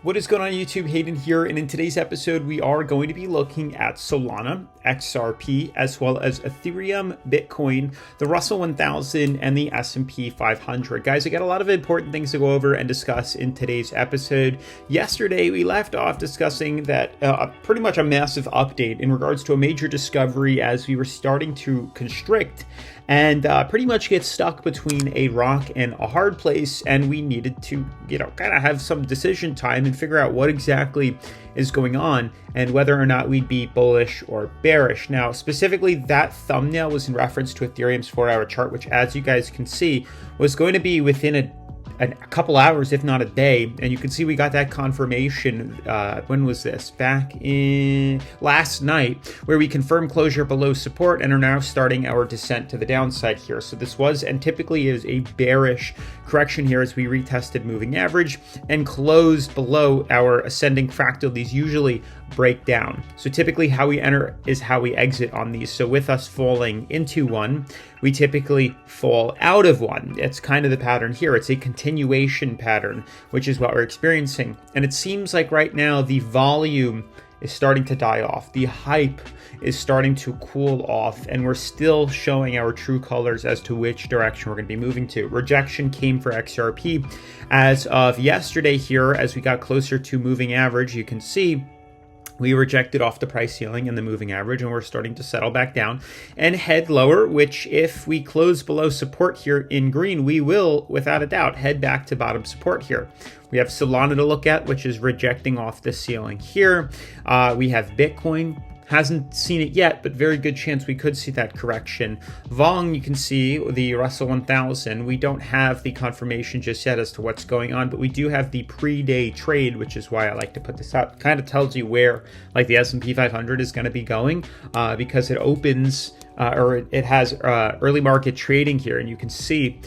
What is going on YouTube? Hayden here, and in today's episode we are going to be looking at Solana, XRP, as well as Ethereum, Bitcoin, the Russell 1000, and the S&P 500. Guys, I got a lot of important things to go over and discuss in today's episode. Yesterday we left off discussing that pretty much a massive update in regards to a major discovery as we were starting to constrict and pretty much get stuck between a rock and a hard place, and we needed to, kind of have some decision time and figure out what exactly is going on and whether or not we'd be bullish or bearish. Now, specifically, that thumbnail was in reference to Ethereum's 4-hour chart, which, as you guys can see, was going to be within a couple hours, if not a day. And you can see we got that confirmation. When was this? Back in last night, where we confirmed closure below support and are now starting our descent to the downside here. So this was and typically is a bearish correction here as we retested moving average and closed below our ascending fractal. These usually break down. So typically how we enter is how we exit on these. So with us falling into one, we typically fall out of one. It's kind of the pattern here. It's a continuation pattern, which is what we're experiencing. And it seems like right now the volume is starting to die off. The hype is starting to cool off, and we're still showing our true colors as to which direction we're going to be moving to. Rejection came for XRP as of yesterday here. As we got closer to moving average, you can see we rejected off the price ceiling and the moving average, and we're starting to settle back down and head lower, which if we close below support here in green, we will, without a doubt, head back to bottom support here. We have Solana to look at, which is rejecting off the ceiling here. We have Bitcoin. Hasn't seen it yet, but very good chance we could see that correction. Vong, you can see the Russell 1000. We don't have the confirmation just yet as to what's going on, but we do have the pre-day trade, which is why I like to put this out. Kind of tells you where like the S&P 500 is going to be going because it opens it has early market trading here, and you can see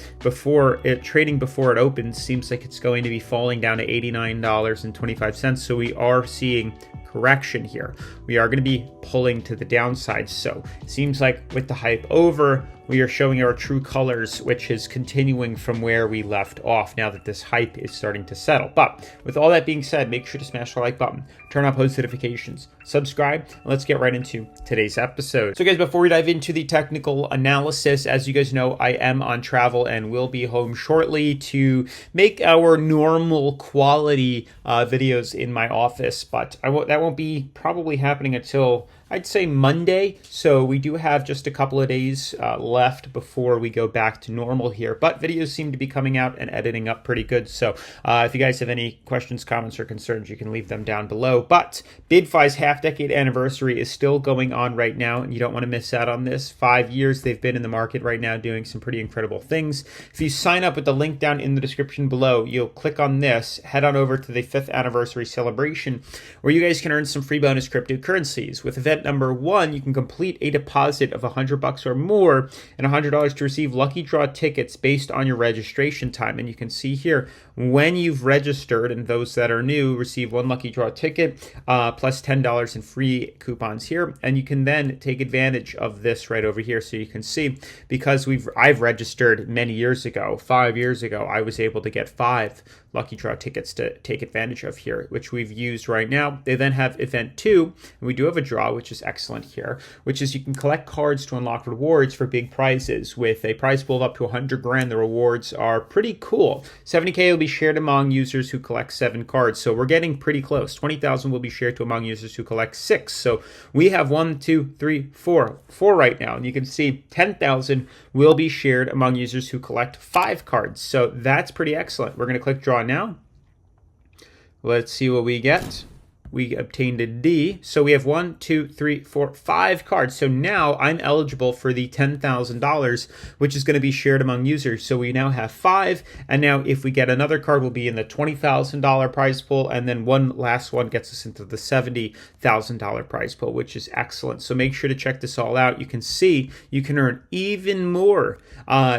trading before it opens seems like it's going to be falling down to $89.25. So we are seeing correction here. We are going to be pulling to the downside. So it seems like with the hype over, we are showing our true colors, which is continuing from where we left off now that this hype is starting to settle. But with all that being said, make sure to smash the like button, turn on post notifications, subscribe, and let's get right into today's episode. So guys, before we dive into the technical analysis, as you guys know, I am on travel and will be home shortly to make our normal quality videos in my office, but that won't be probably happening until I'd say Monday. So we do have just a couple of days left before we go back to normal here, but videos seem to be coming out and editing up pretty good. So if you guys have any questions, comments, or concerns, you can leave them down below. But Bydfi's half-decade anniversary is still going on right now, and you don't want to miss out on this. 5 years they've been in the market right now doing some pretty incredible things. If you sign up with the link down in the description below, you'll click on this, head on over to the 5th anniversary celebration, where you guys can earn some free bonus cryptocurrencies. With event number 1, you can complete a deposit of $100 or more and $100 to receive lucky draw tickets based on your registration time. And you can see here when you've registered, and those that are new receive 1 lucky draw ticket plus $10 in free coupons here. And you can then take advantage of this right over here. So you can see, because I've registered many years ago, 5 years ago, I was able to get 5 lucky draw tickets to take advantage of here, which we've used right now. They then have event 2, and we do have a draw, which is excellent here, which is you can collect cards to unlock rewards for big prizes. With a prize pool up to 100 grand, the rewards are pretty cool. 70K will be shared among users who collect 7 cards. So we're getting pretty close. 20,000 will be shared to among users who collect 6. So we have 1, 2, 3, 4 right now. And you can see 10,000 will be shared among users who collect 5 cards. So that's pretty excellent. We're going to click draw now. Let's see what we get. We obtained a D. So we have 1, 2, 3, 4, 5 cards. So now I'm eligible for the $10,000, which is going to be shared among users. So we now have 5. And now if we get another card, we'll be in the $20,000 prize pool. And then one last one gets us into the $70,000 prize pool, which is excellent. So make sure to check this all out. You can see you can earn even more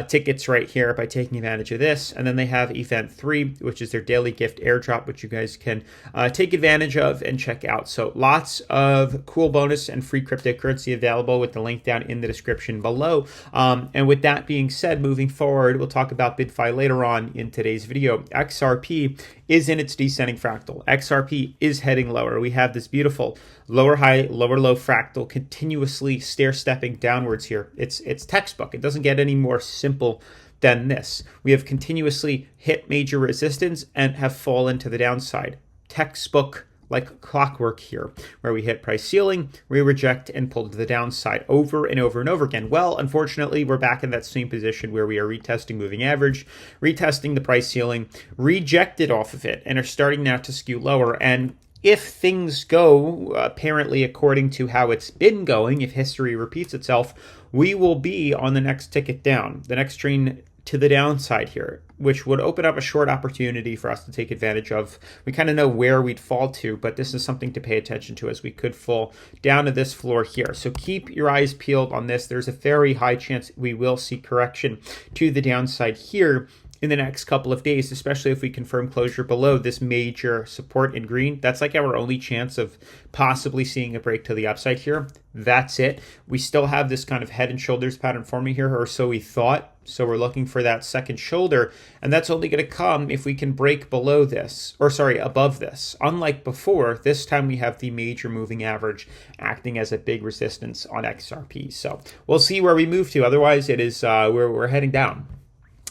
tickets right here by taking advantage of this. And then they have event 3, which is their daily gift airdrop, which you guys can take advantage of and check out. So lots of cool bonus and free cryptocurrency available with the link down in the description below. And with that being said, moving forward, we'll talk about Bydfi later on in today's video. XRP is in its descending fractal. XRP is heading lower. We have this beautiful lower high, lower low fractal continuously stair-stepping downwards here. It's textbook. It doesn't get any more simple than this. We have continuously hit major resistance and have fallen to the downside. Textbook like clockwork here, where we hit price ceiling, we reject and pull to the downside over and over and over again. Well, unfortunately, we're back in that same position where we are retesting moving average, retesting the price ceiling, rejected off of it, and are starting now to skew lower. And if things go apparently according to how it's been going, if history repeats itself, we will be on the next ticket down, the next train to the downside here, which would open up a short opportunity for us to take advantage of. We kind of know where we'd fall to, but this is something to pay attention to, as we could fall down to this floor here. So keep your eyes peeled on this. There's a very high chance we will see correction to the downside here in the next couple of days, especially if we confirm closure below this major support in green. That's like our only chance of possibly seeing a break to the upside here. That's it. We still have this kind of head and shoulders pattern forming here, or so we thought. So we're looking for that second shoulder, and that's only going to come if we can break below this, or sorry, above this. Unlike before, this time we have the major moving average acting as a big resistance on XRP. So we'll see where we move to. Otherwise, it is we're heading down.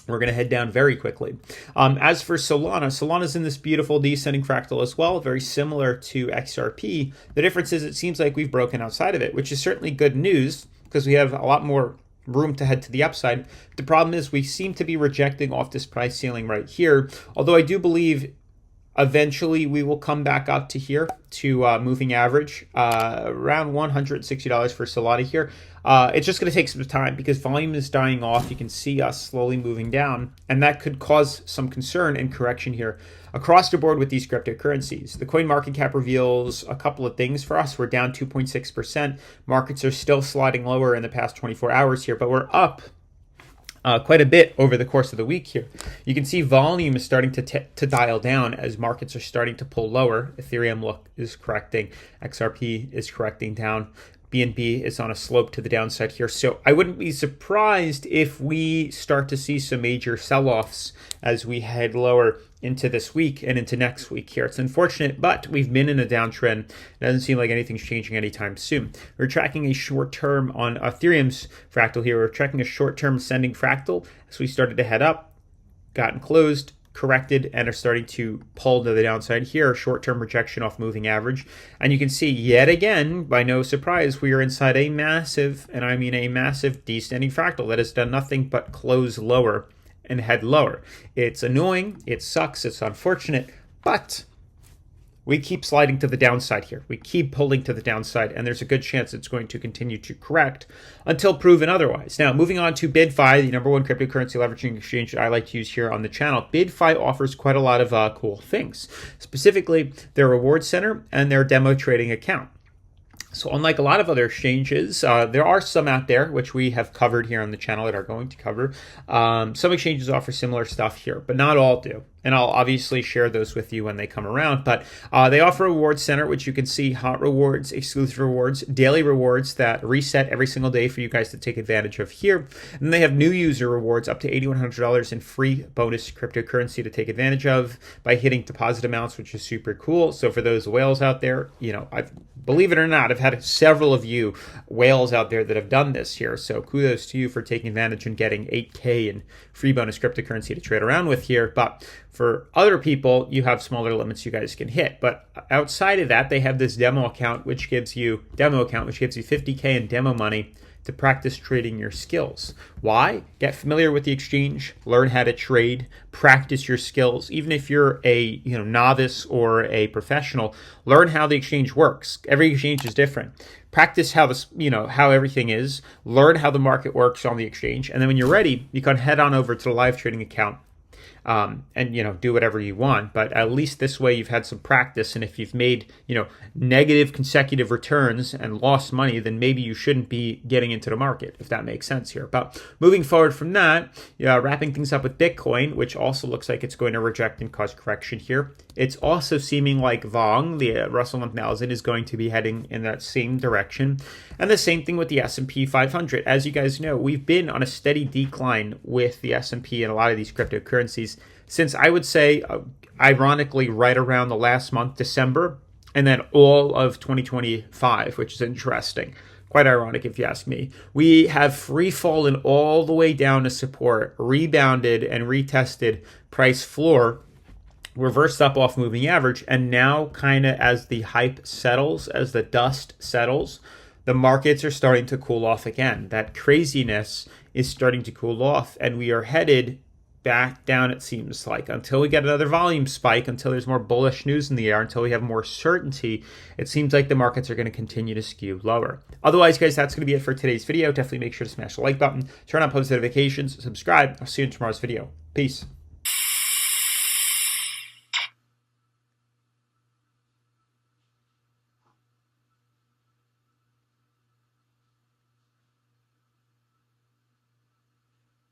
We're going to head down very quickly. As for Solana, Solana's in this beautiful descending fractal as well, very similar to XRP. The difference is it seems like we've broken outside of it, which is certainly good news because we have a lot more room to head to the upside. The problem is we seem to be rejecting off this price ceiling right here, although I do believe eventually we will come back up to here to moving average, around $160 for Solana here. It's just going to take some time because volume is dying off. You can see us slowly moving down, and that could cause some concern and correction here across the board with these cryptocurrencies. The coin market cap reveals a couple of things for us. We're down 2.6%. Markets are still sliding lower in the past 24 hours here, but we're up quite a bit over the course of the week here. You can see volume is starting to dial down as markets are starting to pull lower. Ethereum is correcting. XRP is correcting down. BNB is on a slope to the downside here. So I wouldn't be surprised if we start to see some major sell-offs as we head lower into this week and into next week here. It's unfortunate, but we've been in a downtrend. It doesn't seem like anything's changing anytime soon. We're tracking a short-term on Ethereum's fractal here. We're tracking a short-term ascending fractal as we started to head up, gotten closed, corrected, and are starting to pull to the downside here. Short-term rejection off moving average. And you can see yet again, by no surprise, we are inside a massive, and I mean a massive descending fractal that has done nothing but close lower and head lower. It's annoying, it sucks, it's unfortunate, but we keep sliding to the downside here. We keep pulling to the downside, and there's a good chance it's going to continue to correct until proven otherwise. Now, moving on to Bydfi, the number one cryptocurrency leveraging exchange that I like to use here on the channel. Bydfi offers quite a lot of cool things, specifically their reward center and their demo trading account. So unlike a lot of other exchanges, there are some out there which we have covered here on the channel that are going to cover. Some exchanges offer similar stuff here, but not all do. And I'll obviously share those with you when they come around. But they offer a reward center, which you can see hot rewards, exclusive rewards, daily rewards that reset every single day for you guys to take advantage of here. And they have new user rewards up to $8,100 in free bonus cryptocurrency to take advantage of by hitting deposit amounts, which is super cool. So for those whales out there, you know, believe it or not, I've had several of you whales out there that have done this here. So kudos to you for taking advantage and getting 8K in free bonus cryptocurrency to trade around with here. But for other people, you have smaller limits you guys can hit. But outside of that, they have this demo account, which gives you 50K in demo money to practice trading your skills. Why? Get familiar with the exchange, learn how to trade, practice your skills. Even if you're a novice or a professional, learn how the exchange works. Every exchange is different. Practice how how everything is. Learn how the market works on the exchange, and then when you're ready, you can head on over to the live trading account. and do whatever you want. But at least this way you've had some practice, and if you've made negative consecutive returns and lost money, then maybe you shouldn't be getting into the market, if that makes sense here. But moving forward from that, wrapping things up with Bitcoin, which also looks like it's going to reject and cause correction here. It's also seeming like VONG, the Russell 1000, is going to be heading in that same direction. And the same thing with the S&P 500. As you guys know, we've been on a steady decline with the S&P and a lot of these cryptocurrencies since, I would say, ironically, right around the last month, December, and then all of 2025, which is interesting. Quite ironic if you ask me. We have free fallen all the way down to support, rebounded and retested price floor, reversed up off moving average, and now kind of as the hype settles, as the dust settles, the markets are starting to cool off again. That craziness is starting to cool off, and we are headed back down, it seems like, until we get another volume spike, until there's more bullish news in the air, until we have more certainty. It seems like the markets are going to continue to skew lower. Otherwise, guys, that's going to be it for today's video. Definitely make sure to smash the like button, turn on post notifications, subscribe. I'll see you in tomorrow's video. Peace.